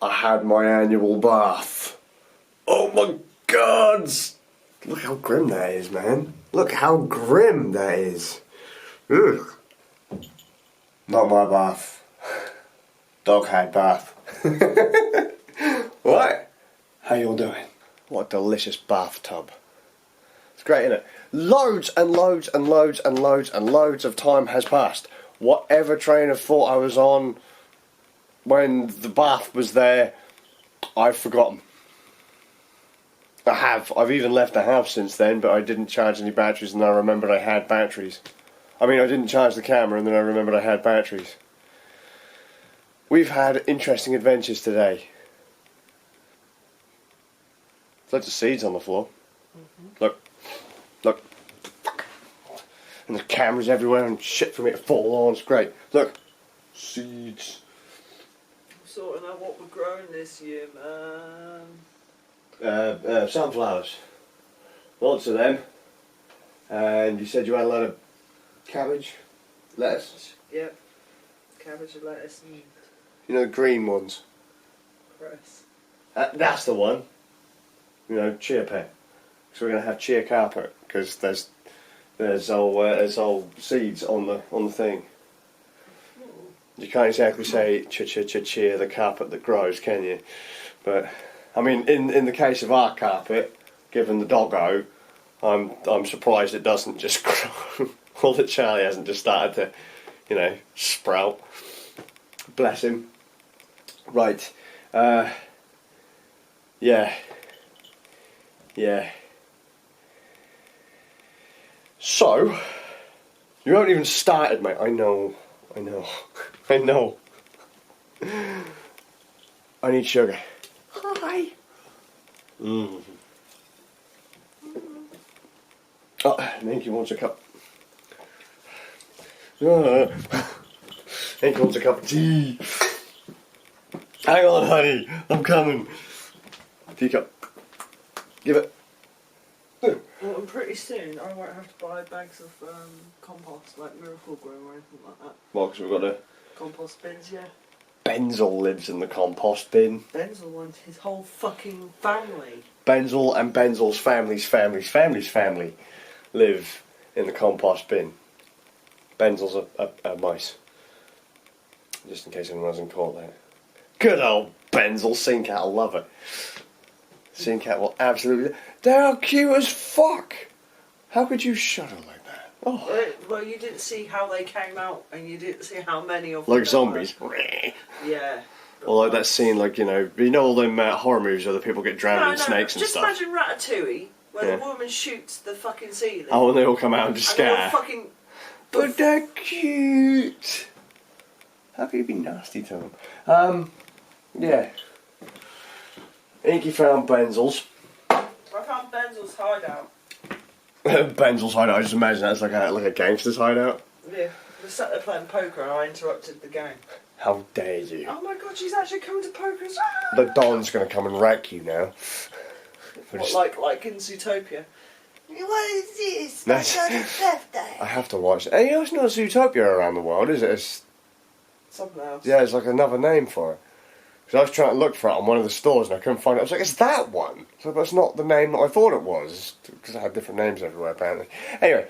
I had my annual bath. Oh my God! Look how grim that is, man. Look how grim that is. Ugh. Not my bath. Dog had bath. What? How y'all doing? What a delicious bathtub. It's great, isn't it? Loads and loads and loads and loads and loads of time has passed. Whatever train of thought I was on when the bath was there, I've forgotten. I have. I've even left the house since then, but I didn't charge any batteries and I remembered I had batteries. I mean, I didn't charge the camera and then I remembered I had batteries. We've had interesting adventures today. Loads of seeds on the floor. Mm-hmm. Look. Look. And there's cameras everywhere and shit for me to fall on. It's great. Look. Seeds. I'm sorting out what we're growing this year, man. Sunflowers. Lots of them. And you said you had a lot of cabbage, lettuce? Yep. Cabbage and lettuce and... You know the green ones? Cress. That's the one. You know, chia pet. So we're going to have chia carpet because there's all seeds on the thing. You can't exactly say chia the carpet that grows, can you? But I mean, in the case of our carpet, given the doggo, I'm surprised it doesn't just grow. Or that Charlie hasn't just started to, you know, sprout. Bless him. Right. Yeah. So, you haven't even started, mate. I know. I need sugar. Hi. Oh, Ninky wants a cup. Ninky wants a cup of tea. Hang on, honey. I'm coming. Teacup. Give it. Well, and pretty soon I won't have to buy bags of compost like Miracle Grow or anything like that. Well, because we've got the compost bins, yeah. Benzel lives in the compost bin. Benzel and his whole fucking family. Benzel and Benzel's family's family live in the compost bin. Benzel's a mice. Just in case anyone hasn't caught that. Good old Benzel. Singcat will love it. Singcat will absolutely... They're cute as fuck! How could you shudder like that? Oh. Well, you didn't see how they came out, and you didn't see how many of them. Like zombies. Yeah. Or like that scene, like, you know all them horror movies where the people get drowned in snakes and stuff. Just imagine Ratatouille, where the woman shoots the fucking ceiling. Oh, and they all come out and just scare. Fucking... But they're cute! How could you be nasty to them? Yeah. Inky found Benzel's. I found Benzel's hideout. Benzel's hideout, I just imagine that's like a gangster's hideout. Yeah. We sat there playing poker and I interrupted the game. How dare you? Oh my god, she's actually coming to poker. The Don's going to come and wreck you now. What, like in Zootopia? What is this? My son's birthday. I have to watch it. And it's not Zootopia around the world, is it? It's something else. Yeah, it's like another name for it. Because I was trying to look for it on one of the stores and I couldn't find it. I was like, it's that one. So that's not the name that I thought it was. Because I had different names everywhere, apparently. Anyway,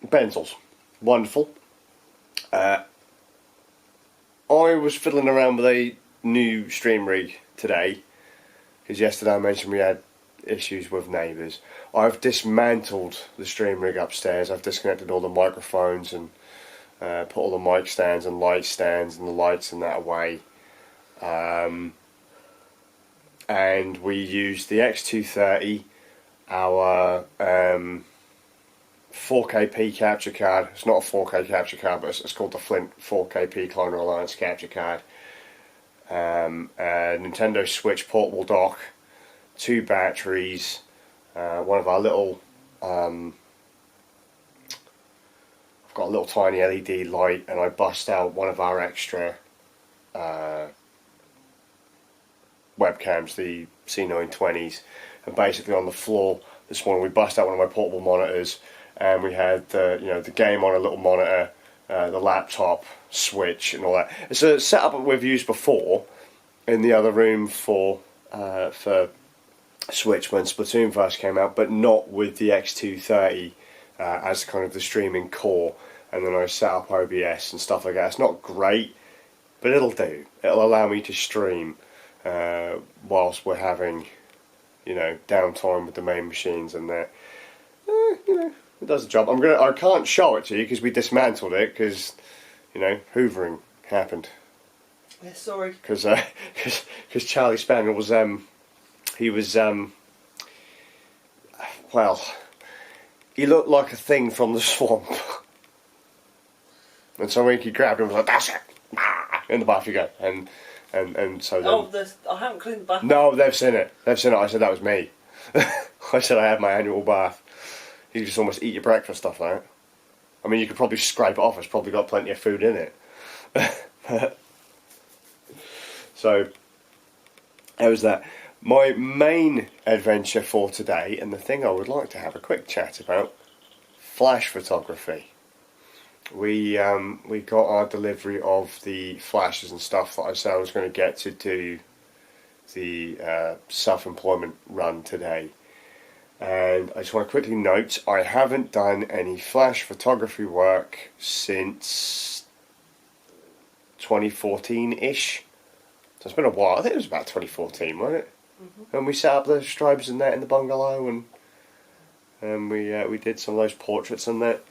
Benzel's. Wonderful. I was fiddling around with a new stream rig today. Because yesterday I mentioned we had issues with neighbours. I've dismantled the stream rig upstairs. I've disconnected all the microphones and put all the mic stands and light stands and the lights and that away. And we used the X230, our 4KP capture card. It's not a 4K capture card, but it's called the Flint 4KP Clone Alliance capture card. A Nintendo Switch portable dock, 2 batteries, one of our little... I've got a little tiny LED light, and I bust out one of our extra webcams, the C920s, and basically on the floor this morning we bust out one of my portable monitors, and we had the game on a little monitor, the laptop, switch, and all that. It's a setup that we've used before, in the other room for Switch when Splatoon first came out, but not with the X230 as kind of the streaming core. And then I set up OBS and stuff like that. It's not great, but it'll do. It'll allow me to stream whilst we're having, downtime with the main machines and that. It does the job. I can't show it to you because we dismantled it because, hoovering happened. Yeah, sorry. Because Charlie Spaniel was he was he looked like a thing from the swamp. And so when he grabbed him, I was like, "That's it!" In the bath you go, and so then. I haven't cleaned the bath. No, they've seen it. I said that was me. I said I had my annual bath. You just almost eat your breakfast stuff like that. I mean, you could probably scrape it off. It's probably got plenty of food in it. So, that was that. My main adventure for today, and the thing I would like to have a quick chat about, flash photography. We got our delivery of the flashes and stuff that I said I was going to get to do the self-employment run today. And I just want to quickly note, I haven't done any flash photography work since 2014-ish. So it's been a while. I think it was about 2014, wasn't it? Mm-hmm. And we set up the strobes and that in the bungalow, and we did some of those portraits and that.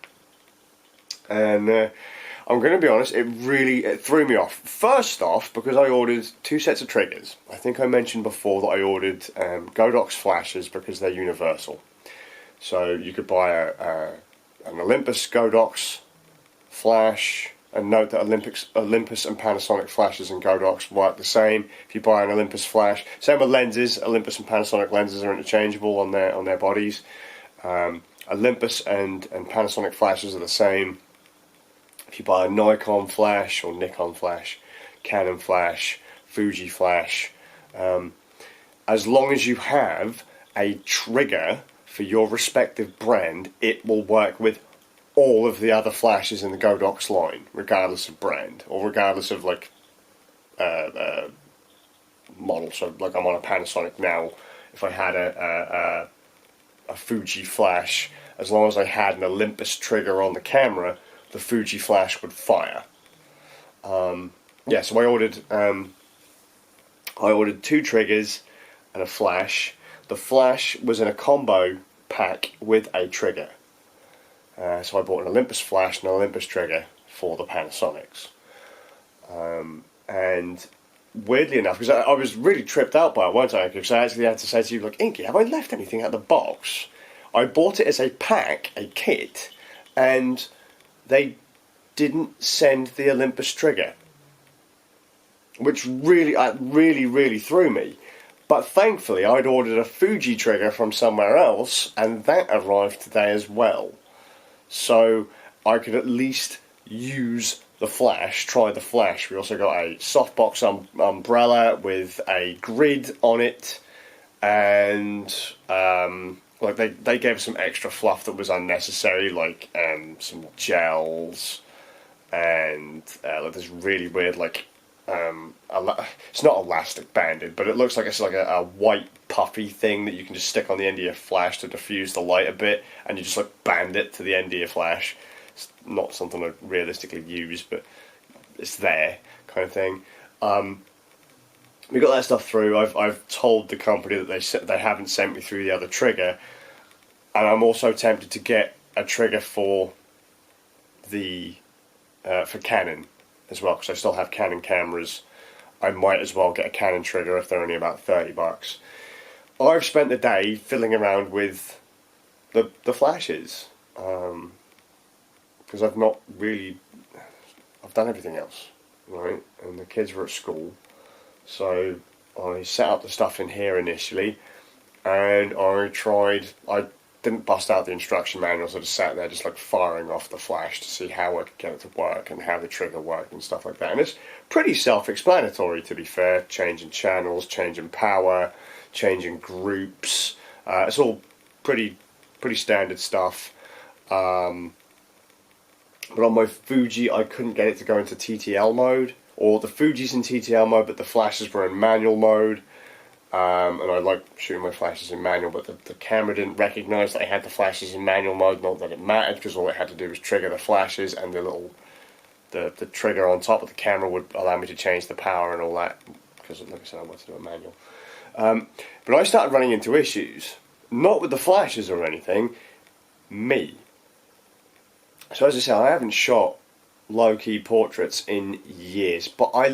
And I'm going to be honest, it threw me off. First off, because I ordered 2 sets of triggers. I think I mentioned before that I ordered Godox flashes because they're universal. So you could buy an Olympus Godox flash, and note that Olympus and Panasonic flashes and Godox work the same. If you buy an Olympus flash, same with lenses. Olympus and Panasonic lenses are interchangeable on their bodies. Olympus and Panasonic flashes are the same. If you buy a Nikon flash or Nikon flash, Canon flash, Fuji flash, as long as you have a trigger for your respective brand, it will work with all of the other flashes in the Godox line, regardless of brand, or regardless of model. So like I'm on a Panasonic now, if I had a Fuji flash, as long as I had an Olympus trigger on the camera, the Fuji flash would fire. So I ordered 2 triggers and a flash. The flash was in a combo pack with a trigger. So I bought an Olympus flash and an Olympus trigger for the Panasonics. And weirdly enough, because I was really tripped out by it, weren't I? Because I actually had to say to you, like, Inky, have I left anything out of the box? I bought it as a pack, a kit, and they didn't send the Olympus trigger, which really threw me. But thankfully, I'd ordered a Fuji trigger from somewhere else, and that arrived today as well. So I could at least use the flash, try the flash. We also got a softbox umbrella with a grid on it, and they gave us some extra fluff that was unnecessary, like some gels, and this really weird it's not elastic banded, but it looks like it's like a white puffy thing that you can just stick on the end of your flash to diffuse the light a bit, and you just band it to the end of your flash. It's not something I realistically use, but it's there, kind of thing. We got that stuff through. I've told the company that they haven't sent me through the other trigger, and I'm also tempted to get a trigger for Canon as well, because I still have Canon cameras. I might as well get a Canon trigger if they're only about $30. I've spent the day fiddling around with the flashes, because I've done everything else, right? And the kids were at school, so I set up the stuff in here initially, and I didn't bust out the instruction manuals. I just sat there just firing off the flash to see how I could get it to work and how the trigger worked and stuff like that. And it's pretty self-explanatory, to be fair. Changing channels, changing power, changing groups. It's all pretty standard stuff. But on my Fuji, I couldn't get it to go into TTL mode or the Fuji's in TTL mode, but the flashes were in manual mode. And I like shooting my flashes in manual, but the camera didn't recognise that I had the flashes in manual mode. Not that it mattered, because all it had to do was trigger the flashes, and the trigger on top of the camera would allow me to change the power and all that. Because, like I said, I wanted to do a manual. But I started running into issues, not with the flashes or anything, me. So as I said, I haven't shot low-key portraits in years, but I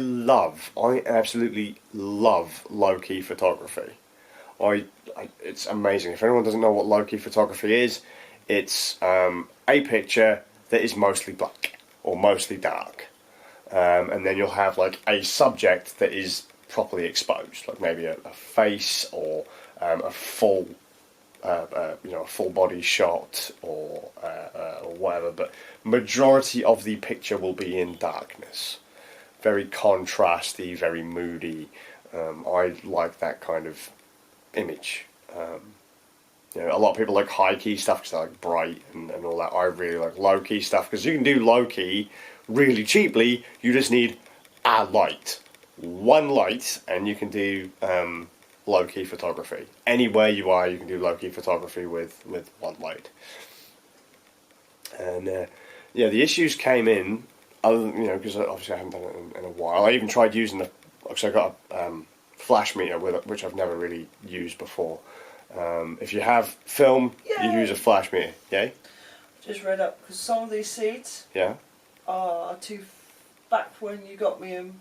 absolutely love low-key photography. It's amazing. If anyone doesn't know what low-key photography is, it's a picture that is mostly black or mostly dark, and then you'll have like a subject that is properly exposed, like maybe a face or a full a full body shot or whatever, but majority of the picture will be in darkness. Very contrasty, very moody. I like that kind of image. A lot of people like high key stuff because they like bright and all that. I really like low key stuff because you can do low key really cheaply. You just need a light, one light, and you can do low-key photography. Anywhere you are, you can do low-key photography with one light. And the issues came in, other than, because obviously I haven't done it in a while. I even tried using actually I got a flash meter with it, which I've never really used before. If you have film, you use a flash meter. Yay? Just read up because some of these seeds are back when you got me in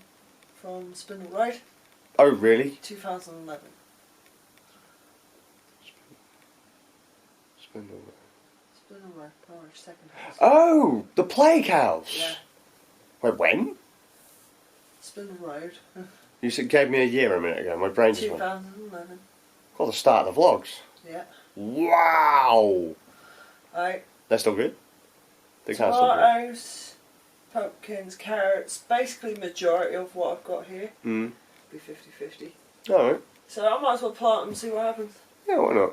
from Spindle Road. Oh, really? 2011. Spindle Road, Norwich, second house. Oh, the Plague House. Yeah. Wait, when? Spindle Road. You gave me a year a minute ago. My brain just went. 2011. Got the start of the vlogs. Yeah. Wow. Right. They're still good. They can't still good. Tomatoes, pumpkins, carrots. Basically, majority of what I've got here. Mm. Be 50-50. Alright. So I might as well plant them and see what happens. Yeah, why not?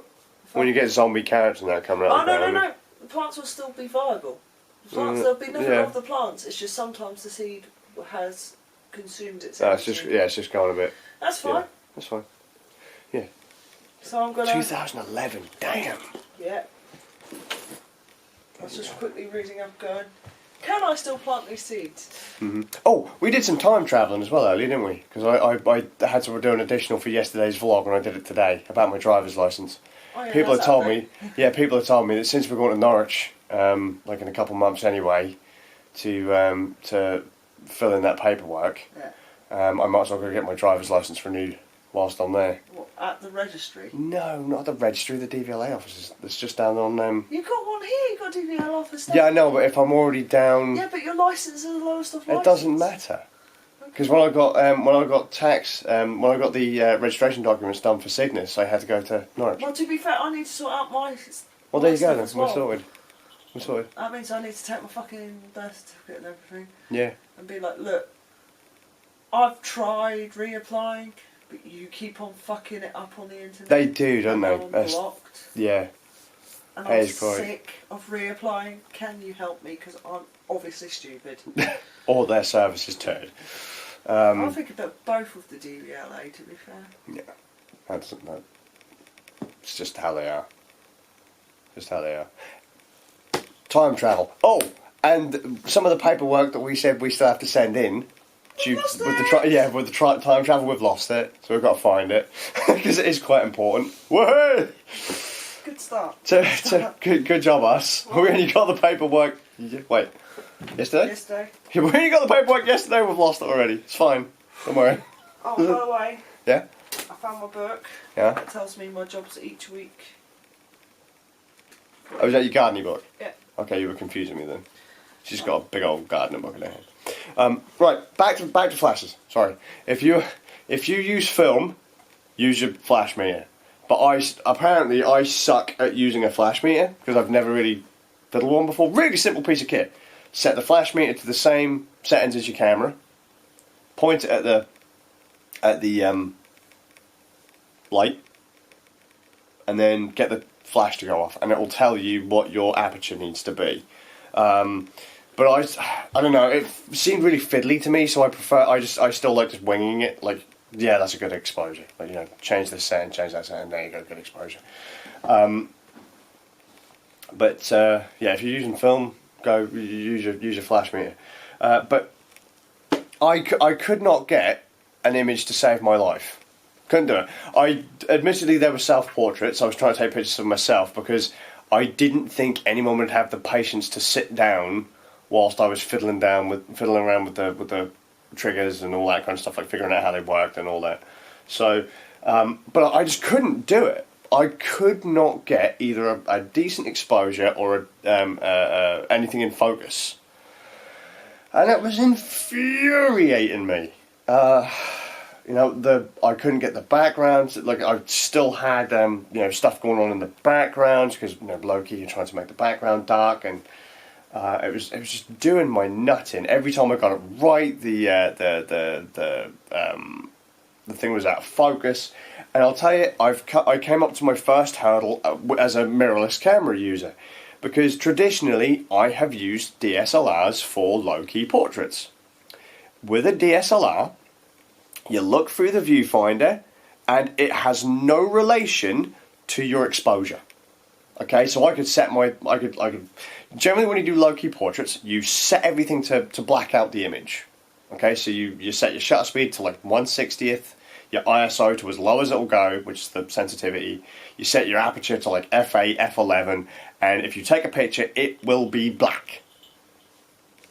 When you get zombie carrots and that coming out. Oh, no. The plants will still be viable. The plants, there'll be nothing wrong with the plants. It's just sometimes the seed has consumed its energy. It's just going a bit. That's fine. Yeah, that's fine. Yeah. So I'm gonna. 2011. Damn. Yeah. I was just quickly reading up, going, can I still plant these seeds? Mm-hmm. Oh, we did some time travelling as well earlier, didn't we? Because I had to do an additional for yesterday's vlog, and I did it today about my driver's license. Oh, yeah, people have told me that since we're going to Norwich, like in a couple of months anyway, to fill in that paperwork, I might as well go get my driver's licence renewed whilst I'm there. What, at the registry? No, not at the registry. The DVLA office is just down on. You've got one here. You've got a DVL office. Yeah, I know, but if I'm already down, yeah, but your licence is the lowest of license. It doesn't matter. Because when I got the registration documents done for Cygnus, I had to go to Norwich. Well, to be fair, I need to sort out my. Well, there you go. Then Well. We're sorted. That means I need to take my fucking birth certificate and everything. Yeah. And be like, look, I've tried reapplying, but you keep on fucking it up on the internet. They do, don't they? I'm blocked. Yeah. And I'm sick of reapplying. Can you help me? Because I'm obviously stupid. Or their service is turd. I think about both of the DVLA, to be fair. Yeah. It's just how they are. Time travel. Oh, and some of the paperwork that we said we still have to send in. With the time travel, we've lost it, so we've got to find it because it is quite important. Woohoo! Good start. Good job, us. We only got the paperwork. Wait, yesterday? Yesterday. We only got the paperwork yesterday. We've lost it already. It's fine. Don't worry. Oh, by the way. Yeah. I found my book. Yeah. It tells me my jobs each week. Oh, is that your gardening book? Yeah. Okay, you were confusing me then. She's got a big old gardening book in her hand. Right, back to flashes. Sorry. If you use film, use your flash meter. But I suck at using a flash meter because I've never really fiddled one before. Really simple piece of kit. Set the flash meter to the same settings as your camera. Point it at the light, and then get the flash to go off, and it will tell you what your aperture needs to be. But But I don't know. It seemed really fiddly to me, so I still like just winging it. Like, yeah, that's a good exposure. Like, you know, change this setting, change that setting. There you go, good exposure. But yeah, if you're using film, go use your flash meter. But I could not get an image to save my life. Couldn't do it. Admittedly, there were self-portraits. I was trying to take pictures of myself because I didn't think anyone would have the patience to sit down whilst I was fiddling around with the triggers and all that kind of stuff, like figuring out how they worked and all that. So, but I just couldn't do it. I could not get either a decent exposure or anything in focus, and it was infuriating me. You know, I couldn't get the backgrounds. Like, I still had you know, stuff going on in the backgrounds because, you know, low-key you're trying to make the background dark, and it was just doing my nut in. Every time I got it right, the thing was out of focus. And I'll tell you, I came up to my first hurdle as a mirrorless camera user, because traditionally I have used DSLRs for low-key portraits. With a DSLR, you look through the viewfinder, and it has no relation to your exposure. Okay, so I could set I could generally, when you do low-key portraits, you set everything to black out the image. Okay, so you set your shutter speed to like 1/60th, your ISO to as low as it will go, which is the sensitivity. You set your aperture to like f8, f11, and if you take a picture, it will be black.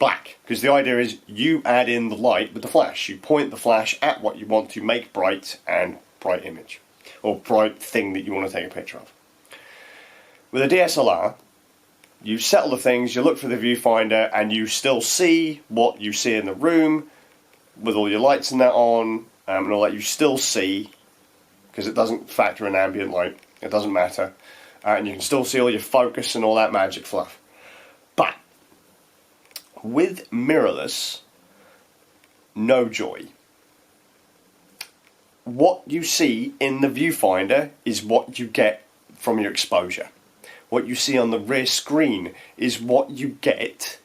Black, because the idea is you add in the light with the flash. You point the flash at what you want to make bright and bright image, or bright thing that you want to take a picture of. With a DSLR, you settle the things, you look for the viewfinder, and you still see what you see in the room, with all your lights and that on, and all that. You still see, because it doesn't factor in ambient light, it doesn't matter, and you can still see all your focus and all that magic fluff. But with mirrorless, no joy. What you see in the viewfinder is what you get from your exposure. What you see on the rear screen is what you get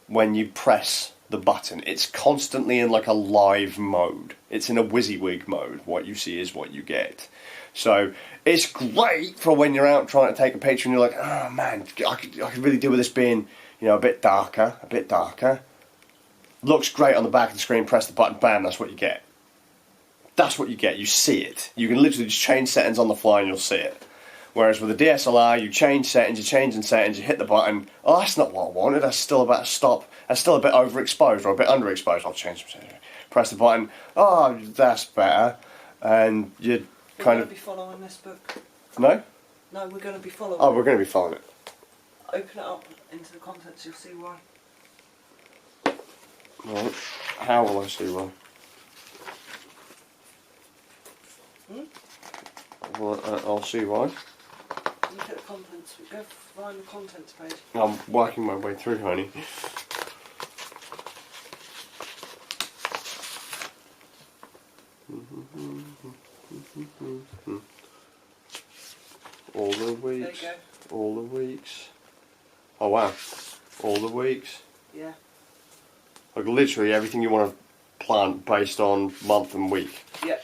when you press the button. It's constantly in like a live mode. It's in a WYSIWYG mode. What you see is what you get. So it's great for when you're out trying to take a picture and you're like, oh man, I could really do with this being, you know, a bit darker. Looks great on the back of the screen, press the button, bam, that's what you get. That's what you get, you see it. You can literally just change settings on the fly and you'll see it. Whereas with a DSLR, you change settings, you're changing settings, you hit the button, oh, that's not what I wanted, that's still about to stop, that's still a bit overexposed or a bit underexposed, I'll change some settings. Press the button, oh, that's better, and you kind of... We're going to be following this book. No? No, we're going to be following Oh, we're going to be following it. Open it up into the contents, you'll see why. Right, how will I see why? Well, I'll see why. Look at the contents. Go find the contents page. I'm working my way through, honey. All the weeks. There you go. All the weeks. Oh wow. All the weeks. Yeah. Like literally everything you want to plant based on month and week. Yeah.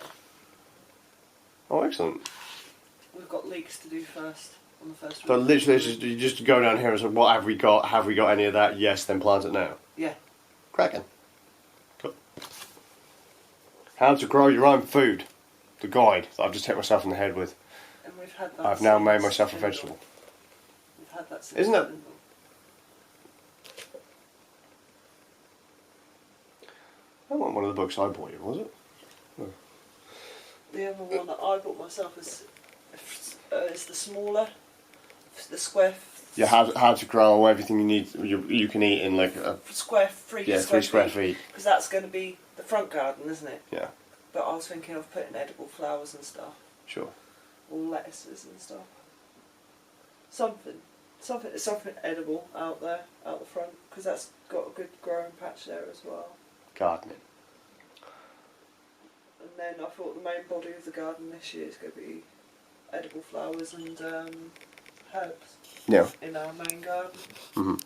Oh, excellent. We've got leaks to do first on the first So week. literally, it's just, you just go down here and say, what have we got? Have we got any of that? Yes, then plant it now. Yeah. Cracking. Cool. How to grow your own food. The guide that I've just hit myself in the head with. And we've had that. I've now made myself a vegetable. We've had that since. Isn't it? That wasn't one of the books I bought you, was it? Oh. The other one that I bought myself is the smaller, the square. Yeah, how to grow everything you need, you can eat in like a... Square, 3 square feet. Because that's going to be the front garden, isn't it? Yeah. But I was thinking of putting edible flowers and stuff. Sure. Or lettuces and stuff. Something edible out there, out the front, because that's got a good growing patch there as well. Gardening. And then I thought the main body of the garden this year is going to be edible flowers and herbs. Yeah. In our main garden. Mm-hmm.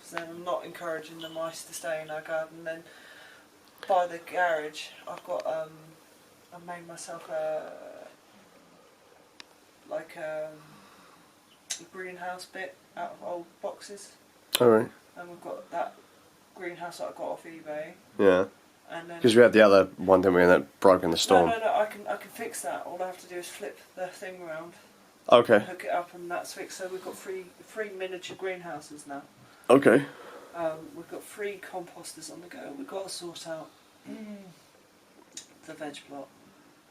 because then I'm not encouraging the mice to stay in our garden. Then by the garage, I've got I made myself a greenhouse bit out of old boxes. Alright. And we've got that greenhouse that I got off eBay. Yeah. And then because we had the other one, didn't we, and that broke in the storm. No, I can fix that. All I have to do is flip the thing around. Okay. Hook it up and that's fixed. So we've got three miniature greenhouses now. Okay. We've got 3 composters on the go. We've got to sort out the veg plot,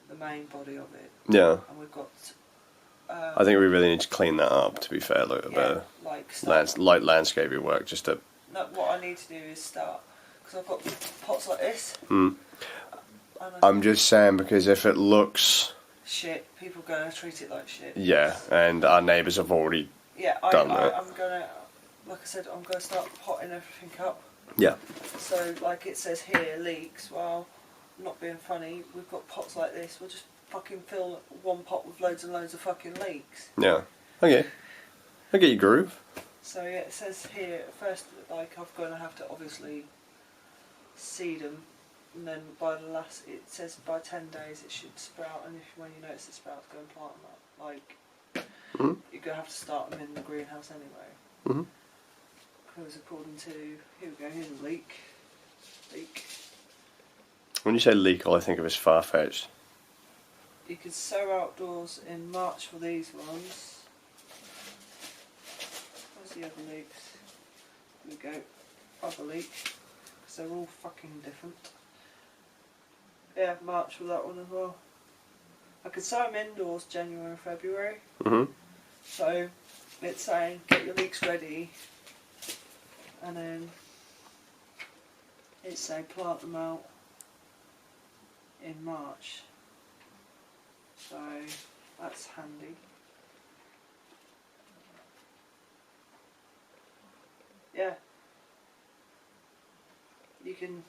the main body of it. Yeah. And we've got. I think we really need to clean that up. To be fair, a little bit. Light landscaping work, just to. No, what I need to do is start because I've got pots like this. I'm just saying because if it looks shit, people are going to treat it like shit. Yeah, and our neighbours have already done that. I'm gonna, like I said, I'm gonna start potting everything up. Yeah. So, like it says here, leaks. Well, I'm not being funny. We've got pots like this. We'll just fucking fill one pot with loads and loads of fucking leeks. Yeah. Okay. I get your groove. So yeah, it says here first, like I'm gonna have to obviously seed them, and then it says by 10 days it should sprout, and when you notice it sprouts, go and plant them up. Like you're gonna have to start them in the greenhouse anyway. Because according to here we go, here's a leek. When you say leek, all I think of is far-fetched. You could sow outdoors in March for these ones. Where's the other leeks? Here we go, other leek. Because they're all fucking different. Yeah, March for that one as well. I could sow them indoors January and February. So it's saying get your leeks ready, and then it's saying plant them out in March. So that's handy. Yeah. You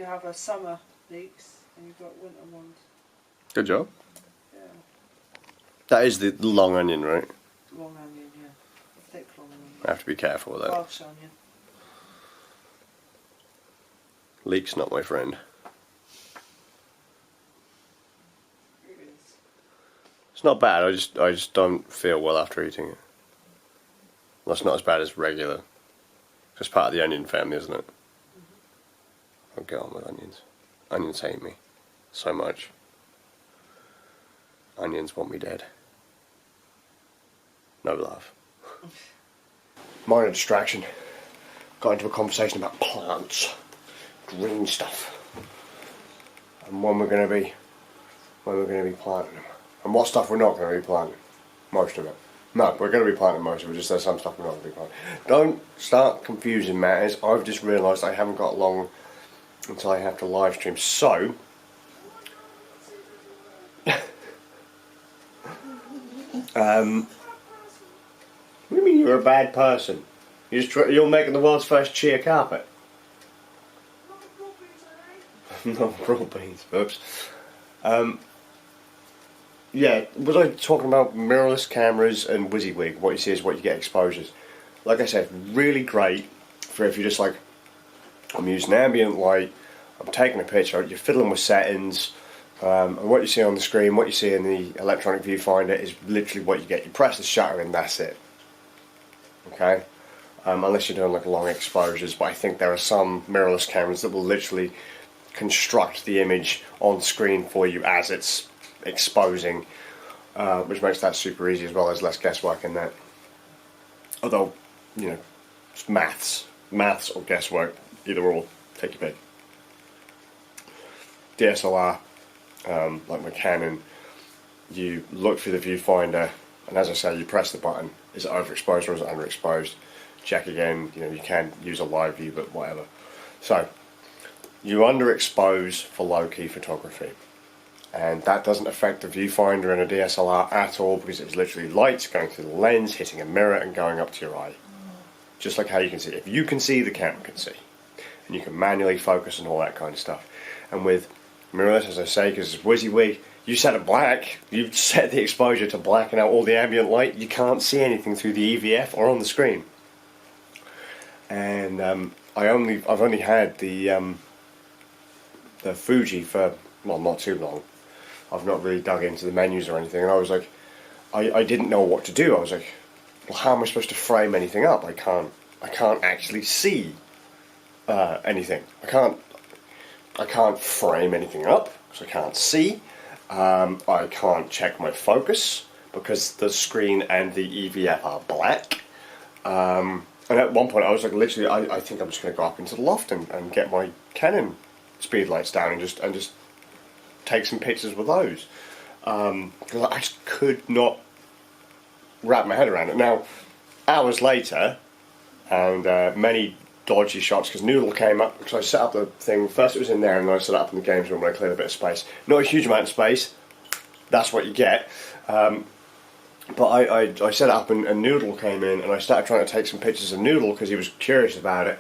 have a summer leeks and you've got winter ones. Good job. Yeah. That is the long onion, right? Long onion, yeah. A thick long onion. I have to be careful with that. Welsh onion. Leek's not my friend. It is. It's not bad, I just don't feel well after eating it. Well, it's not as bad as regular. It's part of the onion family, isn't it? I'll get on with onions. Onions hate me so much. Onions want me dead. No love. Minor distraction. Got into a conversation about plants, green stuff, and when we're going to be planting them, and what stuff we're not going to be planting. Most of it. No, we're going to be planting most of it. Just there's some stuff we're not going to be planting. Don't start confusing matters. I've just realised I haven't got long until I have to live stream. So, what do you mean you're a bad person? You're making the world's first cheer carpet. Not broad beans, oops. Yeah, was I talking about mirrorless cameras and WYSIWYG? What you see is what you get exposures. Like I said, really great for if you're just like, I'm using ambient light, I'm taking a picture, you're fiddling with settings, and what you see on the screen, what you see in the electronic viewfinder is literally what you get. You press the shutter and that's it. Okay? Unless you're doing like long exposures, but I think there are some mirrorless cameras that will literally construct the image on screen for you as it's exposing, which makes that super easy as well. There's less guesswork in that. Although, you know, it's maths or guesswork, either or, take your pick. DSLR, like my Canon, you look through the viewfinder, and as I say, you press the button. Is it overexposed or is it underexposed? Check again. You know, you can use a live view, but whatever. So, you underexpose for low-key photography, and that doesn't affect the viewfinder in a DSLR at all because it's literally lights going through the lens, hitting a mirror, and going up to your eye. Just like how you can see. If you can see, the camera can see, and you can manually focus and all that kind of stuff. And with mirrorless, as I say, because it's WYSIWYG, you set it black, you set the exposure to black and out all the ambient light, you can't see anything through the EVF or on the screen. and I've only had the Fuji for, well, not too long. I've not really dug into the menus or anything, and I was like, I didn't know what to do. I was like, well, how am I supposed to frame anything up? I can't actually see anything. I can't frame anything up because I can't see. I can't check my focus because the screen and the EVF are black. And at one point I was like, literally, I think I'm just going to go up into the loft and get my Canon speed lights down and just take some pictures with those. Because I just could not wrap my head around it. Now, hours later, and many dodgy shots, because Noodle came up, because I set up the thing, first it was in there, and then I set it up in the games room where I cleared a bit of space. Not a huge amount of space, that's what you get. But I set it up, and Noodle came in, and I started trying to take some pictures of Noodle, because he was curious about it,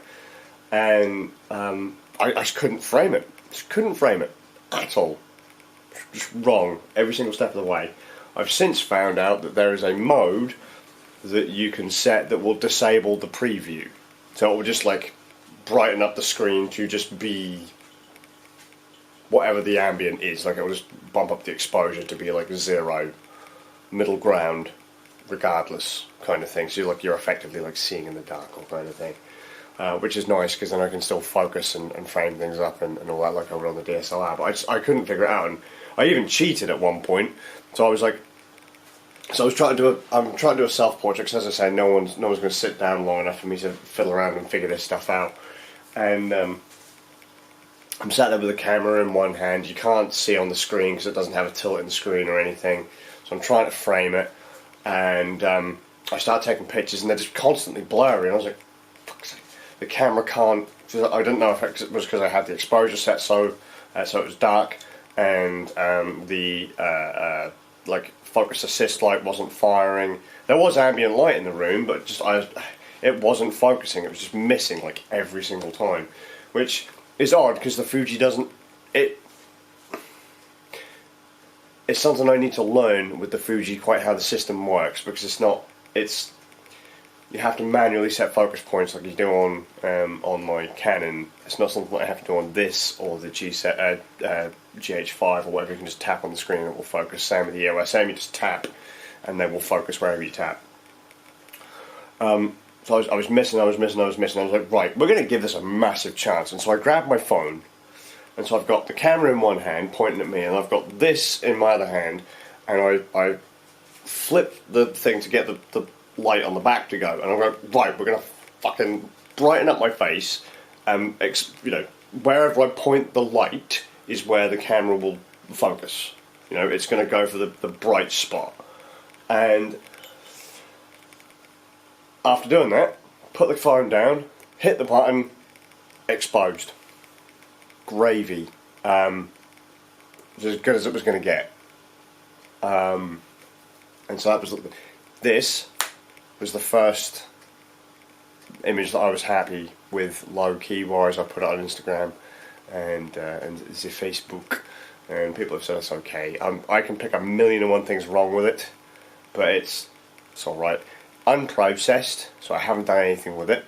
and I just couldn't frame it. Just couldn't frame it at all. Just wrong, every single step of the way. I've since found out that there is a mode that you can set that will disable the preview. So it will just like brighten up the screen to just be whatever the ambient is. Like it will just bump up the exposure to be like 0, middle ground, regardless kind of thing. So you're effectively like seeing in the dark or kind of thing. Which is nice because then I can still focus and frame things up and all that like I would on the DSLR. But I couldn't figure it out, and I even cheated at one point. So I was like, I'm trying to do a self-portrait because, as I say, no one's going to sit down long enough for me to fiddle around and figure this stuff out. And I'm sat there with the camera in one hand. You can't see on the screen because it doesn't have a tilt in the screen or anything. So I'm trying to frame it, and I start taking pictures, and they're just constantly blurry. And I was like, fuck's sake. The camera can't. I didn't know if it was because I had the exposure set so it was dark, and the like focus assist light wasn't firing. There was ambient light in the room, but it wasn't focusing. It was just missing like every single time, which is odd because the Fuji doesn't. It's something I need to learn with the Fuji quite how the system works, because it's you have to manually set focus points like you do on my Canon. It's not something that I have to do on this or the GH5 or whatever. You can just tap on the screen and it will focus. Same with the EOS M, you just tap and they will focus wherever you tap. So I was missing. I was like, right, we're going to give this a massive chance. And so I grabbed my phone, and so I've got the camera in one hand pointing at me, and I've got this in my other hand, and I flip the thing to get the light on the back to go, and I'm going, right, we're going to fucking brighten up my face, wherever I point the light is where the camera will focus. It's going to go for the bright spot. And after doing that, put the phone down, hit the button, exposed. Gravy. As good as it was going to get. And so that was this was the first image that I was happy with low key wise. I put it on Instagram and the Facebook, and people have said it's okay. I can pick 1,000,001 things wrong with it, but it's alright. Unprocessed, so I haven't done anything with it,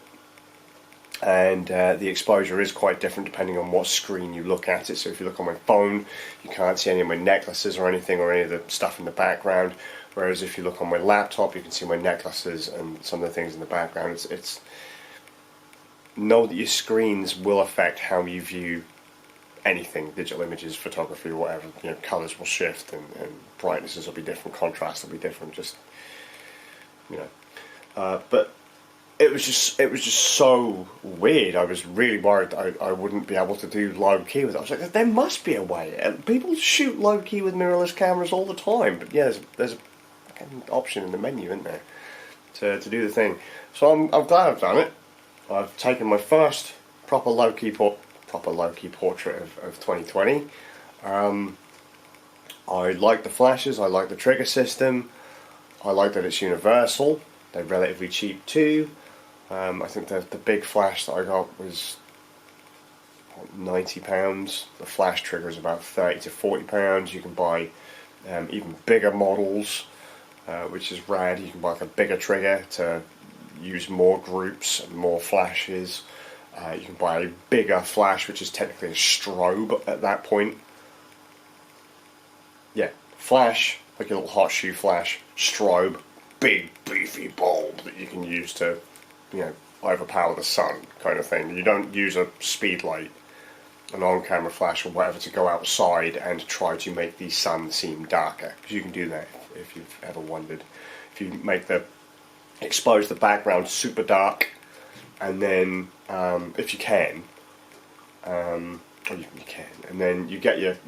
and the exposure is quite different depending on what screen you look at it. So if you look on my phone, you can't see any of my necklaces or anything or any of the stuff in the background, whereas if you look on my laptop, you can see my necklaces and some of the things in the background. It's know that your screens will affect how you view anything, digital images, photography, or whatever. Colours will shift and brightnesses will be different, contrast will be different, but it was just so weird. I was really worried I wouldn't be able to do low key with it. I was like, there must be a way. And people shoot low key with mirrorless cameras all the time, but yeah, there's an option in the menu, isn't there, to do the thing. So I'm glad I've done it. I've taken my first proper low key portrait of 2020. I like the flashes. I like the trigger system. I like that it's universal. They're relatively cheap too. I think the big flash that I got was £90. The flash trigger is about £30 to £40. You can buy even bigger models, which is rad. You can buy like a bigger trigger to use more groups and more flashes. You can buy a bigger flash, which is technically a strobe at that point. Yeah, flash, like a little hot shoe flash, strobe, big beefy bulb that you can use to, overpower the sun kind of thing. You don't use a speed light, an on-camera flash or whatever to go outside and try to make the sun seem darker, because you can do that if you've ever wondered. If you expose the background super dark, and then if you can, and then you get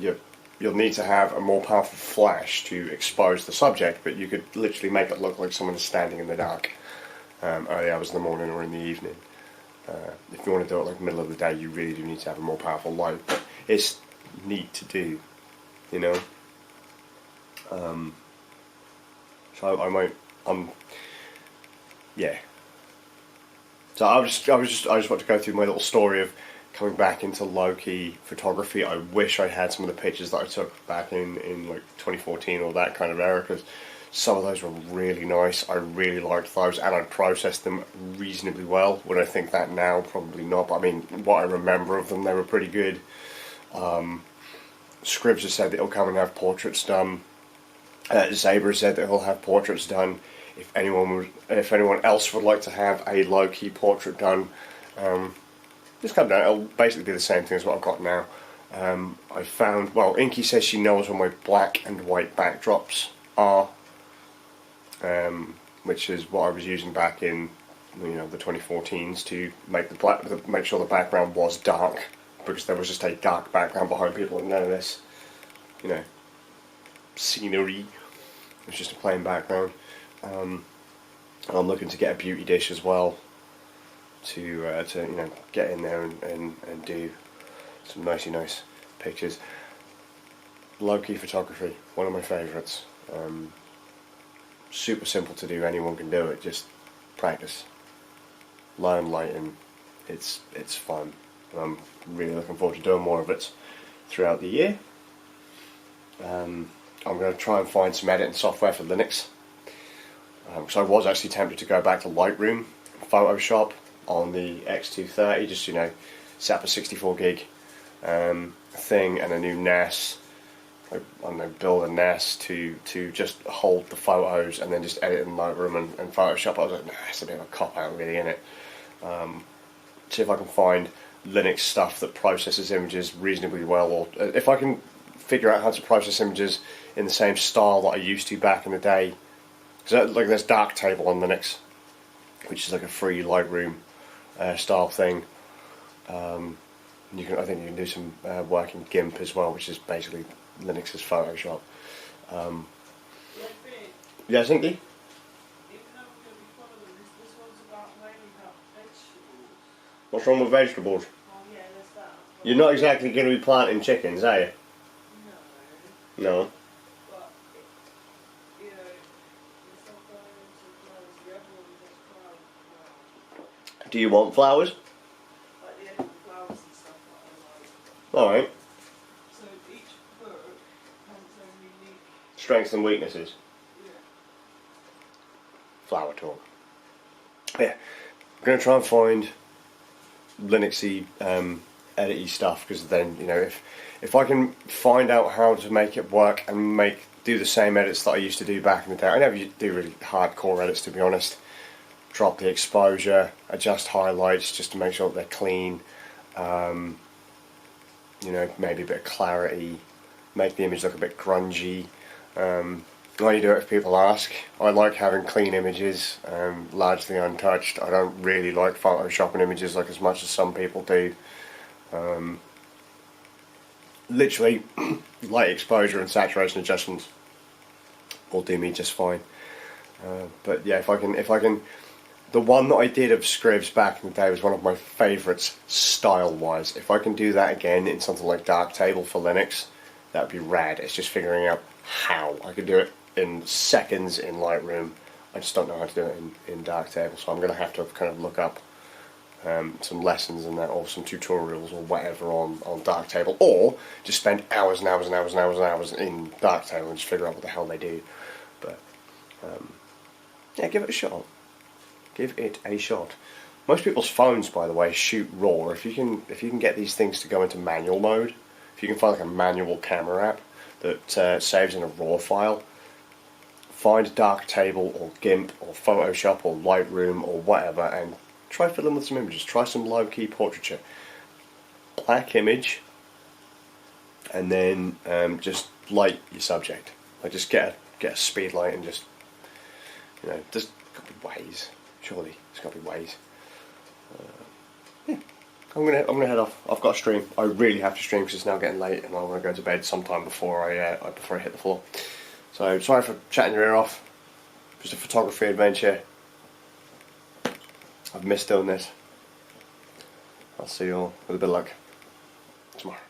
you'll need to have a more powerful flash to expose the subject, but you could literally make it look like someone is standing in the dark early hours in the morning or in the evening. If you want to do it like middle of the day, you really do need to have a more powerful light. But it's neat to do, So yeah. So I just want to go through my little story of coming back into low-key photography. I wish I had some of the pictures that I took back in like 2014 or that kind of era, because some of those were really nice. I really liked those, and I processed them reasonably well. Would I think that now? Probably not, but I mean, what I remember of them, they were pretty good. Scribs has said that he'll come and have portraits done. Zaber said that he'll have portraits done. If anyone else would like to have a low-key portrait done, just come down. It'll basically be the same thing as what I've got now. I found, Inky says she knows where my black and white backdrops are, which is what I was using back in the 2014s to make sure the background was dark, because there was just a dark background behind people and none of this, scenery. It was just a plain background. I'm looking to get a beauty dish as well to get in there and do some nice pictures. Low-key photography, one of my favourites. Super simple to do, anyone can do it, just practice. Learn lighting, it's fun, and I'm really looking forward to doing more of it throughout the year. I'm going to try and find some editing software for Linux. So I was actually tempted to go back to Lightroom, Photoshop on the X230, just set up a 64 gig thing and a new NAS. Build a NAS to just hold the photos and then just edit in Lightroom and Photoshop. I was like, nah, it's a bit of a cop out really, innit? See if I can find Linux stuff that processes images reasonably well, or if I can figure out how to process images in the same style that I used to back in the day. Because there's Darktable on Linux, which is like a free Lightroom style thing. I think you can do some work in GIMP as well, which is basically Linux's Photoshop. Yes, Inky? What's wrong with vegetables? You're not exactly going to be planting chickens, are you? No. Do you want flowers? Like the flowers and stuff that I like. Alright. So each bird has its own unique Strengths and weaknesses. Yeah. Flower talk. Yeah. I'm going to try and find Linuxy edit-y stuff, because then, if I can find out how to make it work and do the same edits that I used to do back in the day. I never do really hardcore edits, to be honest. Drop the exposure, adjust highlights just to make sure that they're clean, maybe a bit of clarity, make the image look a bit grungy. I only do it if people ask. I like having clean images, largely untouched. I don't really like photoshopping images as much as some people do. Literally, light exposure and saturation adjustments will do me just fine. But yeah, if I can, the one that I did of Scribs back in the day was one of my favourites style-wise. If I can do that again in something like Darktable for Linux, that would be rad. It's just figuring out how. I could do it in seconds in Lightroom. I just don't know how to do it in Darktable, so I'm going to have to kind of look up some lessons in that, or some tutorials or whatever on Darktable, or just spend hours and hours and hours and hours and hours in Darktable and just figure out what the hell they do. But yeah, give it a shot. Give it a shot. Most people's phones, by the way, shoot RAW. If you can get these things to go into manual mode, if you can find like a manual camera app that saves in a RAW file, find Darktable or GIMP or Photoshop or Lightroom or whatever, and try fill them with some images. Try some low-key portraiture. Black image, and then just light your subject. Like just get a speed light and just, there's got to be ways. Surely there's got to be ways. Yeah, I'm gonna head off. I've got to stream. I really have to stream because it's now getting late, and I want to go to bed sometime before I hit the floor. So sorry for chatting your ear off. Just a photography adventure. I've missed doing this. I'll see you all with a bit of luck tomorrow.